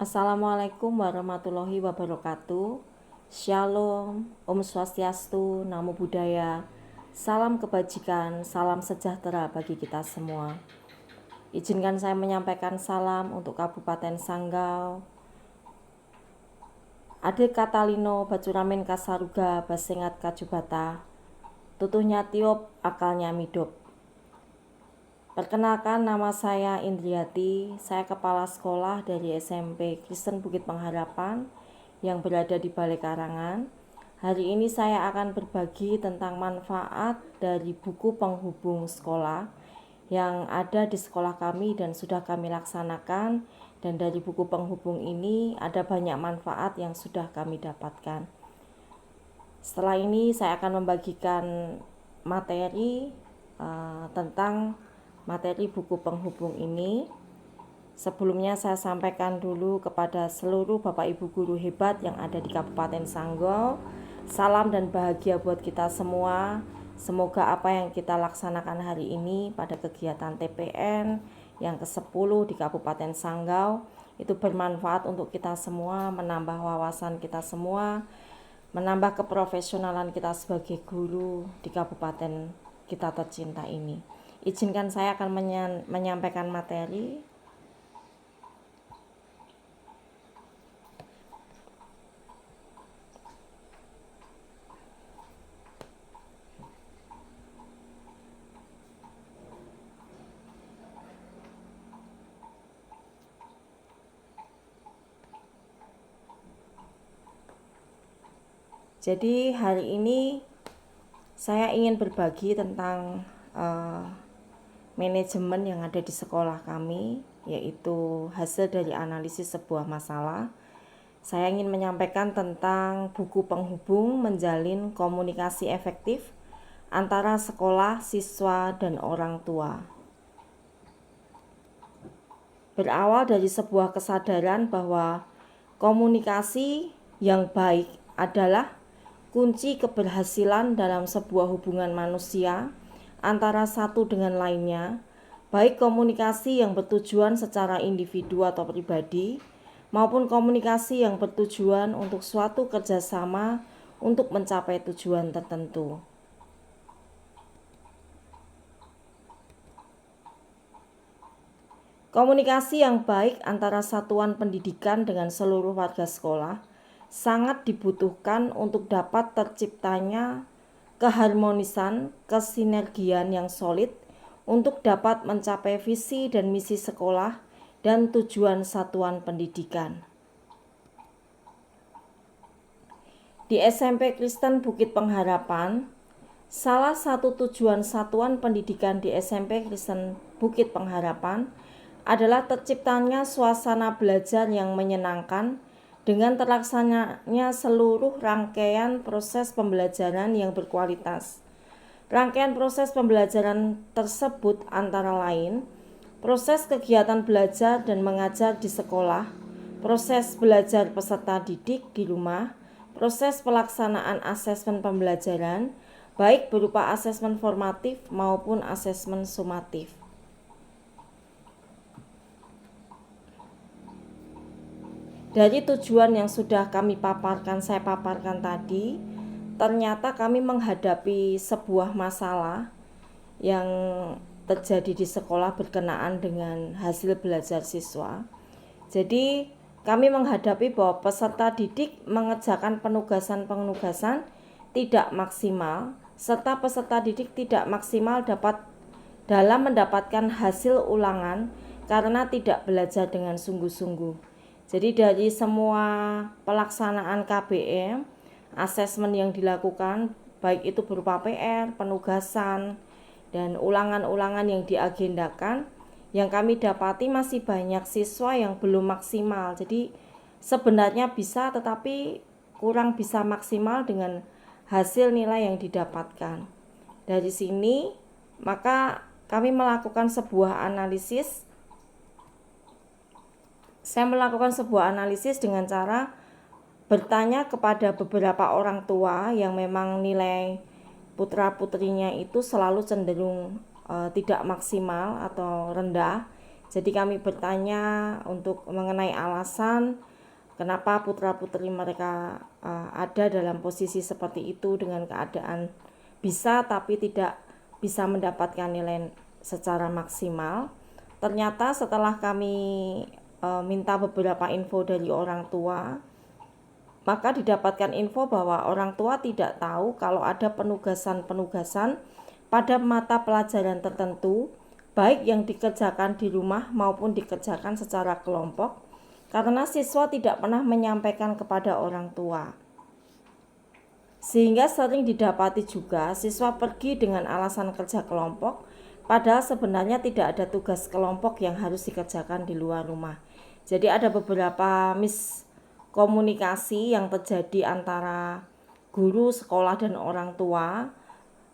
Assalamualaikum warahmatullahi wabarakatuh. Shalom, Om Swastiastu, Namo Buddhaya. Salam kebajikan, salam sejahtera bagi kita semua. Izinkan saya menyampaikan salam untuk Kabupaten Sanggau, Ade Katalino, Bacuramin Kasaruga, Basengat Kajubata, Tutuhnya Tiop, Akalnya Midop. Perkenalkan, nama saya Indriati, saya kepala sekolah dari SMP Kristen Bukit Pengharapan yang berada di Balai Karangan. Hari ini saya akan berbagi tentang manfaat dari buku penghubung sekolah yang ada di sekolah kami dan sudah kami laksanakan. Dan dari buku penghubung ini ada banyak manfaat yang sudah kami dapatkan. Setelah ini saya akan membagikan materi tentang materi buku penghubung ini. Sebelumnya saya sampaikan dulu kepada seluruh Bapak Ibu guru hebat yang ada di Kabupaten Sanggau. Salam dan bahagia buat kita semua. Semoga apa yang kita laksanakan hari ini pada kegiatan TPN yang ke-10 di Kabupaten Sanggau itu bermanfaat untuk kita semua, menambah wawasan kita semua, menambah keprofesionalan kita sebagai guru di kabupaten kita tercinta ini. Izinkan saya akan menyampaikan materi. Jadi hari ini saya ingin berbagi tentang manajemen yang ada di sekolah kami, yaitu hasil dari analisis sebuah masalah. Saya ingin menyampaikan tentang buku penghubung menjalin komunikasi efektif antara sekolah, siswa, dan orang tua. Berawal dari sebuah kesadaran bahwa komunikasi yang baik adalah kunci keberhasilan dalam sebuah hubungan manusia antara satu dengan lainnya, baik komunikasi yang bertujuan secara individu atau pribadi, maupun komunikasi yang bertujuan untuk suatu kerjasama untuk mencapai tujuan tertentu. Komunikasi yang baik antara satuan pendidikan dengan seluruh warga sekolah sangat dibutuhkan untuk dapat terciptanya keharmonisan, kesinergian yang solid untuk dapat mencapai visi dan misi sekolah dan tujuan satuan pendidikan. Di SMP Kristen Bukit Pengharapan, salah satu tujuan satuan pendidikan di SMP Kristen Bukit Pengharapan adalah terciptanya suasana belajar yang menyenangkan dengan terlaksananya seluruh rangkaian proses pembelajaran yang berkualitas. Rangkaian proses pembelajaran tersebut antara lain proses kegiatan belajar dan mengajar di sekolah, proses belajar peserta didik di rumah, proses pelaksanaan asesmen pembelajaran, baik berupa asesmen formatif maupun asesmen sumatif. Dari tujuan yang sudah saya paparkan tadi, ternyata kami menghadapi sebuah masalah yang terjadi di sekolah berkenaan dengan hasil belajar siswa. Jadi kami menghadapi bahwa peserta didik mengerjakan penugasan tidak maksimal, serta peserta didik tidak maksimal dalam mendapatkan hasil ulangan karena tidak belajar dengan sungguh-sungguh. Jadi dari semua pelaksanaan KBM, asesmen yang dilakukan, baik itu berupa PR, penugasan, dan ulangan-ulangan yang diagendakan, yang kami dapati masih banyak siswa yang belum maksimal. Jadi sebenarnya bisa, tetapi kurang bisa maksimal dengan hasil nilai yang didapatkan. Dari sini, maka kami melakukan sebuah analisis. Saya melakukan sebuah analisis dengan cara bertanya kepada beberapa orang tua yang memang nilai putra-putrinya itu selalu cenderung tidak maksimal atau rendah. Jadi kami bertanya untuk mengenai alasan kenapa putra-putri mereka ada dalam posisi seperti itu dengan keadaan bisa tapi tidak bisa mendapatkan nilai secara maksimal. Ternyata setelah kami minta beberapa info dari orang tua, maka didapatkan info bahwa orang tua tidak tahu kalau ada penugasan-penugasan pada mata pelajaran tertentu, baik yang dikerjakan di rumah maupun dikerjakan secara kelompok, karena siswa tidak pernah menyampaikan kepada orang tua. Sehingga sering didapati juga siswa pergi dengan alasan kerja kelompok, padahal sebenarnya tidak ada tugas kelompok yang harus dikerjakan di luar rumah. Jadi ada beberapa miskomunikasi yang terjadi antara guru, sekolah, dan orang tua.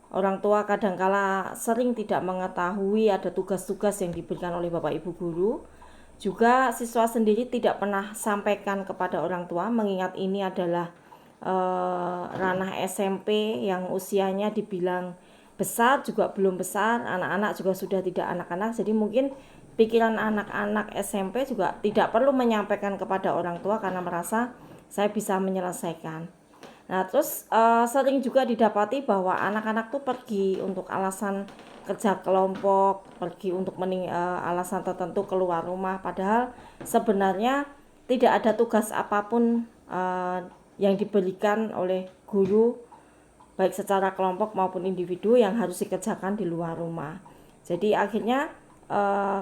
Orang tua kadangkala sering tidak mengetahui ada tugas-tugas yang diberikan oleh Bapak Ibu guru. Juga siswa sendiri tidak pernah sampaikan kepada orang tua, mengingat ini adalah ranah SMP yang usianya dibilang besar juga belum besar, anak-anak juga sudah tidak anak-anak, jadi mungkin pikiran anak-anak SMP juga tidak perlu menyampaikan kepada orang tua karena merasa saya bisa menyelesaikan. Nah terus sering juga didapati bahwa anak-anak tuh pergi untuk alasan kerja kelompok, pergi untuk alasan tertentu keluar rumah, padahal sebenarnya tidak ada tugas apapun yang diberikan oleh guru baik secara kelompok maupun individu yang harus dikerjakan di luar rumah. Jadi akhirnya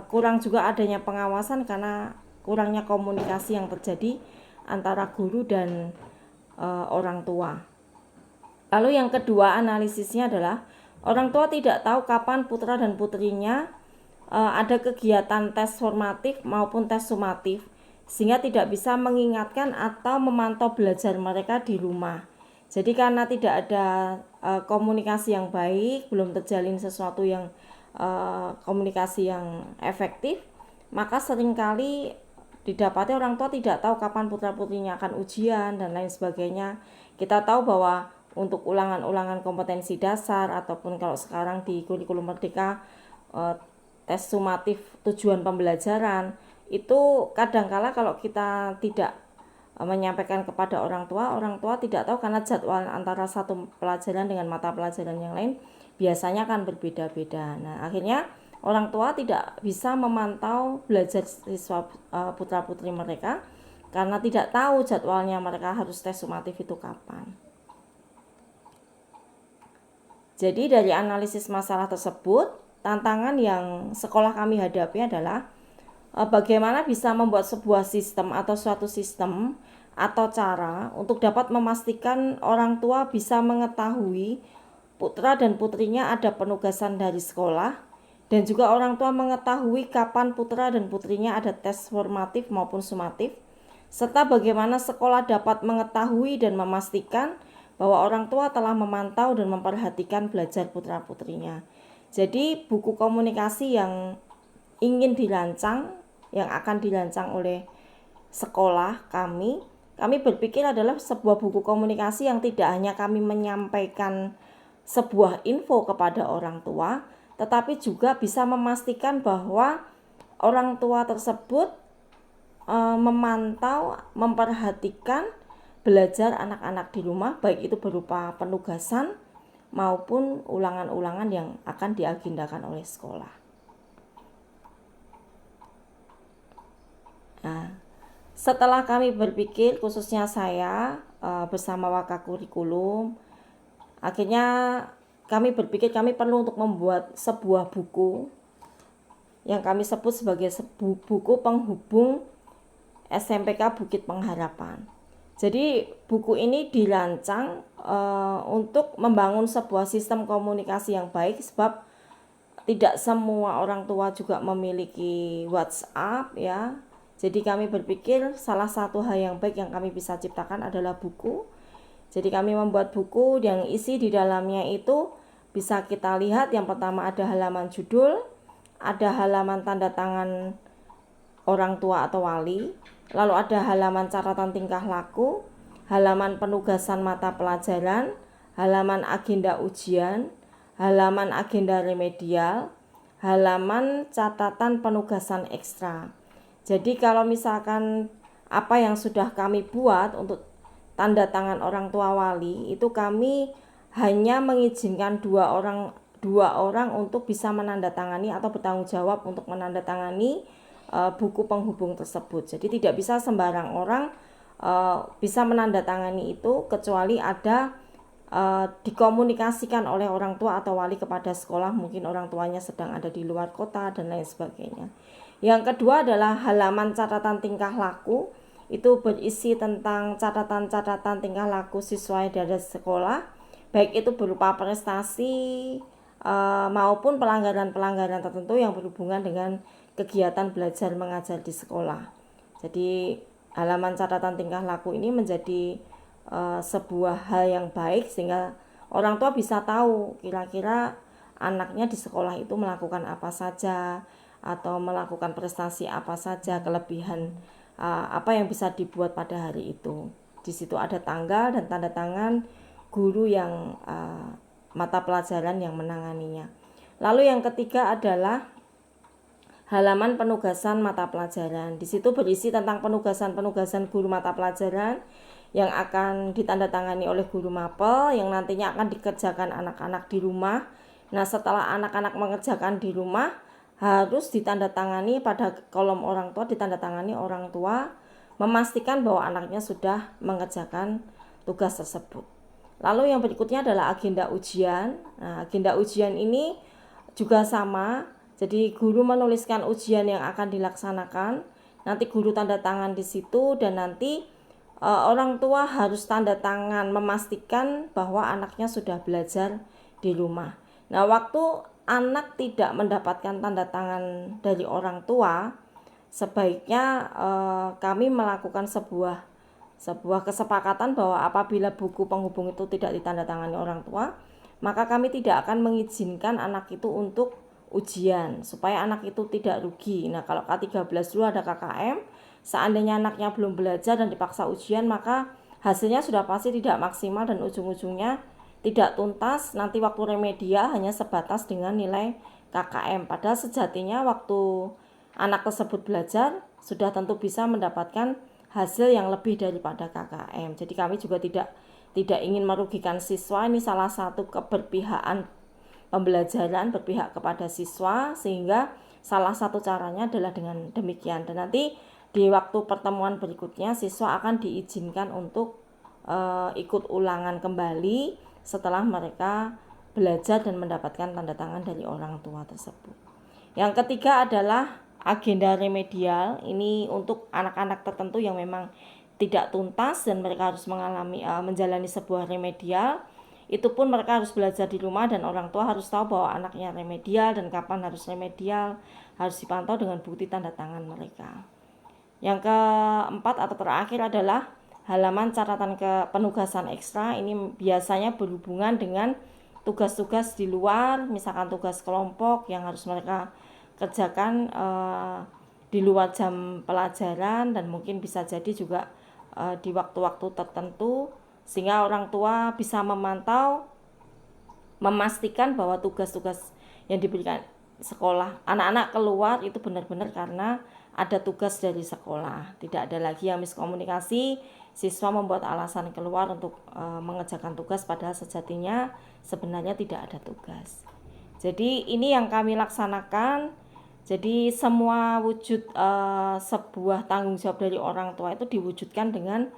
kurang juga adanya pengawasan karena kurangnya komunikasi yang terjadi antara guru dan orang tua. Lalu yang kedua analisisnya adalah orang tua tidak tahu kapan putra dan putrinya ada kegiatan tes formatif maupun tes sumatif, sehingga tidak bisa mengingatkan atau memantau belajar mereka di rumah. Jadi karena tidak ada komunikasi yang baik, belum terjalin sesuatu yang komunikasi yang efektif, maka seringkali didapati orang tua tidak tahu kapan putra-putrinya akan ujian dan lain sebagainya. Kita tahu bahwa untuk ulangan-ulangan kompetensi dasar ataupun kalau sekarang di kurikulum merdeka tes sumatif tujuan pembelajaran, itu kadangkala kalau kita tidak menyampaikan kepada orang tua tidak tahu karena jadwal antara satu pelajaran dengan mata pelajaran yang lain biasanya akan berbeda-beda. Nah, akhirnya orang tua tidak bisa memantau belajar siswa putra-putri mereka karena tidak tahu jadwalnya mereka harus tes sumatif itu kapan. Jadi dari analisis masalah tersebut, tantangan yang sekolah kami hadapi adalah bagaimana bisa membuat sebuah sistem atau suatu sistem atau cara untuk dapat memastikan orang tua bisa mengetahui putra dan putrinya ada penugasan dari sekolah, dan juga orang tua mengetahui kapan putra dan putrinya ada tes formatif maupun sumatif, serta bagaimana sekolah dapat mengetahui dan memastikan bahwa orang tua telah memantau dan memperhatikan belajar putra-putrinya. Jadi buku komunikasi yang ingin dirancang, yang akan dirancang oleh sekolah kami berpikir adalah sebuah buku komunikasi yang tidak hanya kami menyampaikan sebuah info kepada orang tua, tetapi juga bisa memastikan bahwa orang tua tersebut memantau, memperhatikan belajar anak-anak di rumah, baik itu berupa penugasan maupun ulangan-ulangan yang akan diagendakan oleh sekolah. Nah, setelah kami berpikir, khususnya saya bersama Wakakurikulum, akhirnya kami berpikir kami perlu untuk membuat sebuah buku yang kami sebut sebagai buku penghubung SMPK Bukit Pengharapan. Jadi buku ini dirancang untuk membangun sebuah sistem komunikasi yang baik, sebab tidak semua orang tua juga memiliki WhatsApp ya. Jadi kami berpikir salah satu hal yang baik yang kami bisa ciptakan adalah buku. Jadi kami membuat buku yang isi di dalamnya itu bisa kita lihat, yang pertama ada halaman judul, ada halaman tanda tangan orang tua atau wali, lalu ada halaman catatan tingkah laku, halaman penugasan mata pelajaran, halaman agenda ujian, halaman agenda remedial, halaman catatan penugasan ekstra. Jadi kalau misalkan apa yang sudah kami buat untuk tanda tangan orang tua wali, itu kami hanya mengizinkan dua orang untuk bisa menandatangani atau bertanggung jawab untuk menandatangani buku penghubung tersebut. Jadi tidak bisa sembarang orang bisa menandatangani itu, kecuali ada dikomunikasikan oleh orang tua atau wali kepada sekolah, mungkin orang tuanya sedang ada di luar kota dan lain sebagainya. Yang kedua adalah halaman catatan tingkah laku. Itu berisi tentang catatan-catatan tingkah laku siswa dari sekolah, baik itu berupa prestasi maupun pelanggaran-pelanggaran tertentu yang berhubungan dengan kegiatan belajar mengajar di sekolah. Jadi halaman catatan tingkah laku ini menjadi sebuah hal yang baik, sehingga orang tua bisa tahu kira-kira anaknya di sekolah itu melakukan apa saja, atau melakukan prestasi apa saja, kelebihan apa yang bisa dibuat pada hari itu. Di situ ada tanggal dan tanda tangan guru yang mata pelajaran yang menanganinya. Lalu yang ketiga adalah halaman penugasan mata pelajaran. Di situ berisi tentang penugasan guru mata pelajaran yang akan ditandatangani oleh guru mapel, yang nantinya akan dikerjakan anak-anak di rumah. Nah, setelah anak-anak mengerjakan di rumah, harus ditandatangani pada kolom orang tua, ditandatangani orang tua, memastikan bahwa anaknya sudah mengerjakan tugas tersebut. Lalu yang berikutnya adalah agenda ujian. Nah, agenda ujian ini juga sama. Jadi guru menuliskan ujian yang akan dilaksanakan. Nanti guru tanda tangan di situ, dan nanti orang tua harus tanda tangan memastikan bahwa anaknya sudah belajar di rumah. Nah, waktu anak tidak mendapatkan tanda tangan dari orang tua, sebaiknya kami melakukan sebuah kesepakatan bahwa apabila buku penghubung itu tidak ditandatangani orang tua, maka kami tidak akan mengizinkan anak itu untuk ujian, supaya anak itu tidak rugi. Nah, kalau K13 dulu ada KKM, seandainya anaknya belum belajar dan dipaksa ujian, maka hasilnya sudah pasti tidak maksimal dan ujung-ujungnya tidak tuntas. Nanti waktu remedial hanya sebatas dengan nilai KKM. Padahal sejatinya waktu anak tersebut belajar sudah tentu bisa mendapatkan hasil yang lebih daripada KKM. Jadi kami juga tidak ingin merugikan siswa. Ini salah satu keberpihakan pembelajaran, berpihak kepada siswa, sehingga salah satu caranya adalah dengan demikian. Dan nanti di waktu pertemuan berikutnya siswa akan diizinkan untuk ikut ulangan kembali setelah mereka belajar dan mendapatkan tanda tangan dari orang tua tersebut. Yang ketiga adalah agenda remedial. Ini untuk anak-anak tertentu yang memang tidak tuntas dan mereka harus menjalani sebuah remedial. Itu pun mereka harus belajar di rumah, dan orang tua harus tahu bahwa anaknya remedial dan kapan harus remedial, harus dipantau dengan bukti tanda tangan mereka. Yang keempat atau terakhir adalah halaman catatan penugasan ekstra. Ini biasanya berhubungan dengan tugas-tugas di luar, misalkan tugas kelompok yang harus mereka kerjakan di luar jam pelajaran, dan mungkin bisa jadi juga di waktu-waktu tertentu, sehingga orang tua bisa memantau, memastikan bahwa tugas-tugas yang diberikan sekolah, anak-anak keluar itu benar-benar karena ada tugas dari sekolah. Tidak ada lagi yang miskomunikasi, siswa membuat alasan keluar untuk mengerjakan tugas, padahal sejatinya sebenarnya tidak ada tugas. Jadi ini yang kami laksanakan. Jadi semua wujud sebuah tanggung jawab dari orang tua itu diwujudkan dengan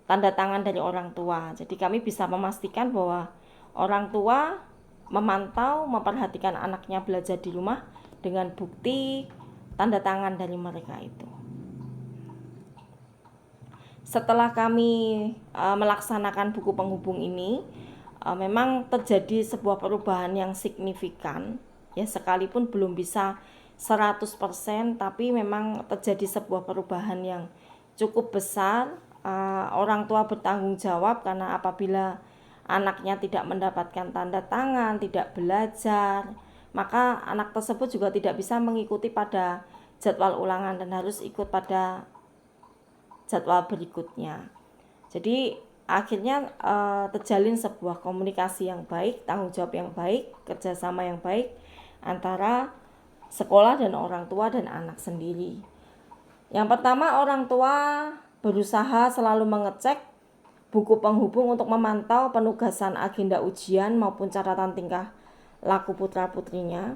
tanda tangan dari orang tua. Jadi kami bisa memastikan bahwa orang tua memantau, memperhatikan anaknya belajar di rumah dengan bukti tanda tangan dari mereka itu. Setelah kami melaksanakan buku penghubung ini, memang terjadi sebuah perubahan yang signifikan, ya, sekalipun belum bisa 100%, tapi memang terjadi sebuah perubahan yang cukup besar. Orang tua bertanggung jawab, karena apabila anaknya tidak mendapatkan tanda tangan, tidak belajar, maka anak tersebut juga tidak bisa mengikuti pada jadwal ulangan dan harus ikut pada jadwal berikutnya. Jadi akhirnya terjalin sebuah komunikasi yang baik, tanggung jawab yang baik, kerjasama yang baik antara sekolah dan orang tua dan anak sendiri. Yang pertama, orang tua berusaha selalu mengecek buku penghubung untuk memantau penugasan agenda ujian maupun catatan tingkah laku putra-putrinya.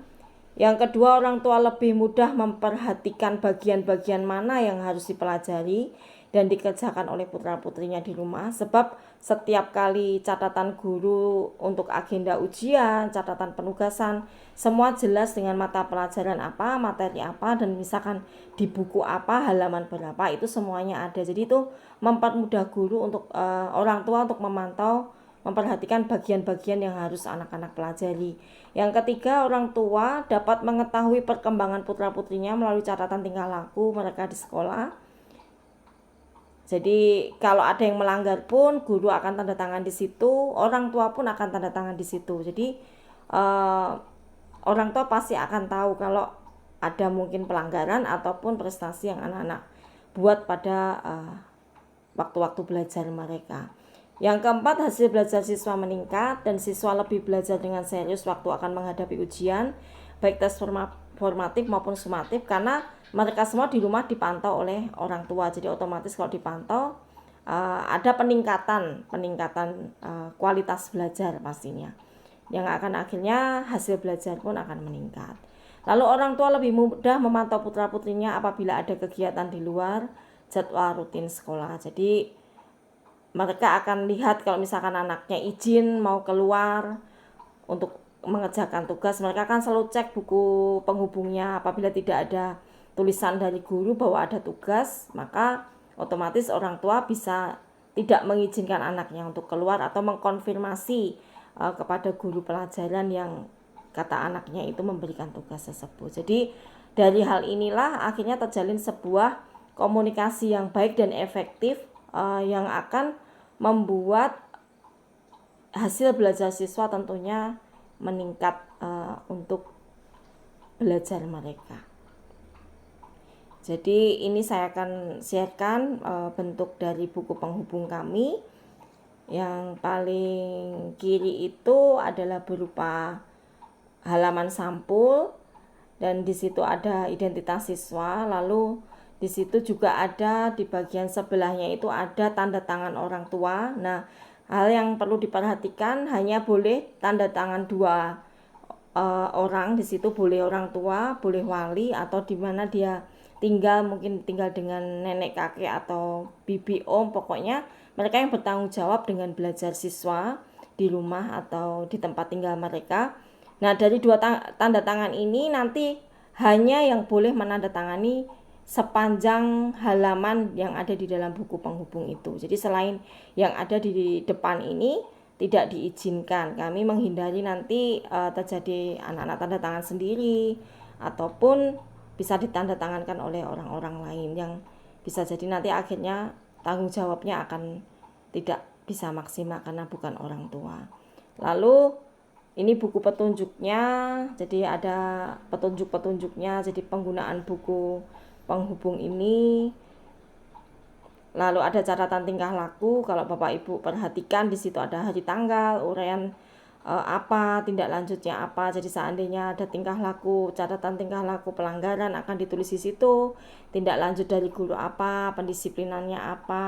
Yang kedua, orang tua lebih mudah memperhatikan bagian-bagian mana yang harus dipelajari dan dikerjakan oleh putra-putrinya di rumah, sebab setiap kali catatan guru untuk agenda ujian, catatan penugasan, semua jelas dengan mata pelajaran apa, materi apa, dan misalkan di buku apa, halaman berapa, itu semuanya ada. Jadi itu mempermudah guru untuk orang tua untuk memantau, memperhatikan bagian-bagian yang harus anak-anak pelajari. Yang ketiga, orang tua dapat mengetahui perkembangan putra-putrinya melalui catatan tingkah laku mereka di sekolah. Jadi kalau ada yang melanggar pun guru akan tanda tangan di situ, orang tua pun akan tanda tangan di situ. Jadi orang tua pasti akan tahu kalau ada mungkin pelanggaran ataupun prestasi yang anak-anak buat pada waktu-waktu belajar mereka. Yang keempat, hasil belajar siswa meningkat dan siswa lebih belajar dengan serius waktu akan menghadapi ujian, baik tes formatif maupun sumatif, karena mereka semua di rumah dipantau oleh orang tua. Jadi otomatis kalau dipantau ada peningkatan kualitas belajar pastinya, yang akan akhirnya hasil belajar pun akan meningkat. Lalu orang tua lebih mudah memantau putra-putrinya apabila ada kegiatan di luar jadwal rutin sekolah. Jadi mereka akan lihat kalau misalkan anaknya izin mau keluar untuk mengerjakan tugas, mereka akan selalu cek buku penghubungnya. Apabila tidak ada tulisan dari guru bahwa ada tugas, maka otomatis orang tua bisa tidak mengizinkan anaknya untuk keluar atau mengkonfirmasi kepada guru pelajaran yang kata anaknya itu memberikan tugas tersebut. Jadi dari hal inilah akhirnya terjalin sebuah komunikasi yang baik dan efektif yang akan membuat hasil belajar siswa tentunya meningkat untuk belajar mereka. Jadi ini saya akan sharekan bentuk dari buku penghubung kami. Yang paling kiri itu adalah berupa halaman sampul dan di situ ada identitas siswa, lalu di situ juga ada di bagian sebelahnya itu ada tanda tangan orang tua. Nah, hal yang perlu diperhatikan hanya boleh tanda tangan dua orang di situ, boleh orang tua, boleh wali, atau di mana dia tinggal, mungkin tinggal dengan nenek kakek atau bibi om, pokoknya mereka yang bertanggung jawab dengan belajar siswa di rumah atau di tempat tinggal mereka. Nah, dari dua tanda tangan ini nanti hanya yang boleh menandatangani sepanjang halaman yang ada di dalam buku penghubung itu. Jadi selain yang ada di depan ini tidak diizinkan. Kami menghindari nanti terjadi anak-anak tanda tangan sendiri ataupun bisa ditandatangankan oleh orang-orang lain yang bisa jadi nanti akhirnya tanggung jawabnya akan tidak bisa maksimal karena bukan orang tua. Lalu ini buku petunjuknya, jadi ada petunjuk-petunjuknya, jadi penggunaan buku penghubung ini. Lalu ada catatan tingkah laku, kalau Bapak Ibu perhatikan di situ ada hari tanggal, uraian apa, tindak lanjutnya apa. Jadi seandainya ada tingkah laku, catatan tingkah laku pelanggaran akan ditulis di situ. Tindak lanjut dari guru apa, pendisiplinannya apa.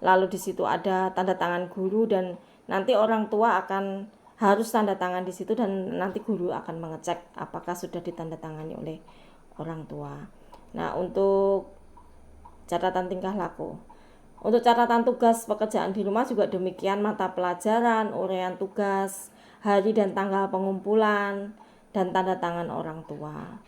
Lalu di situ ada tanda tangan guru dan nanti orang tua akan harus tanda tangan di situ dan nanti guru akan mengecek apakah sudah ditandatangani oleh orang tua. Nah, untuk catatan tingkah laku. Untuk catatan tugas pekerjaan di rumah juga demikian, mata pelajaran, uraian tugas, hari dan tanggal pengumpulan, dan tanda tangan orang tua.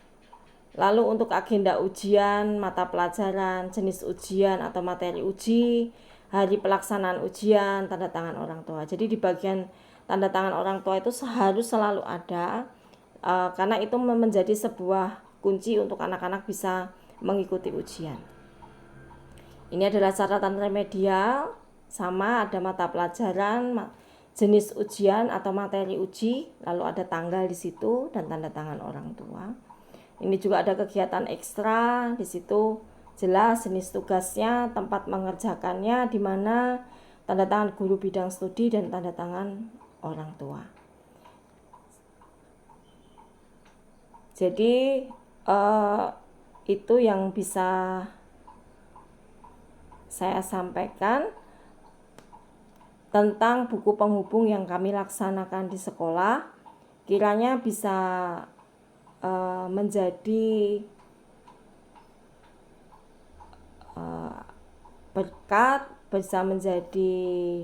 Lalu untuk agenda ujian, mata pelajaran, jenis ujian atau materi uji, hari pelaksanaan ujian, tanda tangan orang tua. Jadi di bagian tanda tangan orang tua itu harus selalu ada karena itu menjadi sebuah kunci untuk anak-anak bisa mengikuti ujian. Ini adalah catatan remedial, sama ada mata pelajaran, jenis ujian atau materi uji, lalu ada tanggal di situ dan tanda tangan orang tua. Ini juga ada kegiatan ekstra, di situ jelas jenis tugasnya, tempat mengerjakannya, di mana tanda tangan guru bidang studi dan tanda tangan orang tua. Jadi itu yang bisa saya sampaikan tentang buku penghubung yang kami laksanakan di sekolah. Kiranya bisa menjadi berkat, bisa menjadi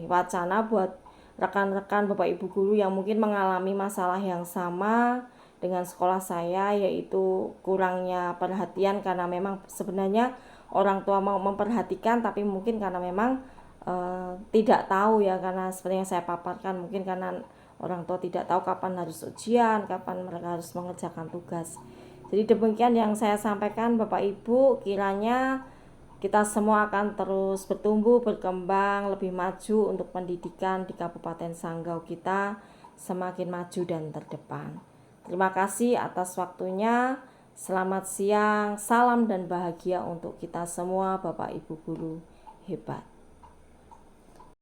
wacana buat rekan-rekan Bapak Ibu guru yang mungkin mengalami masalah yang sama dengan sekolah saya, yaitu kurangnya perhatian karena memang sebenarnya orang tua mau memperhatikan tapi mungkin karena memang tidak tahu ya, karena seperti yang saya paparkan, mungkin karena orang tua tidak tahu kapan harus ujian, kapan mereka harus mengerjakan tugas. Jadi demikian yang saya sampaikan Bapak Ibu, kiranya kita semua akan terus bertumbuh, berkembang, lebih maju untuk pendidikan di Kabupaten Sanggau kita semakin maju dan terdepan. Terima kasih atas waktunya. Selamat siang, salam dan bahagia untuk kita semua Bapak Ibu guru hebat.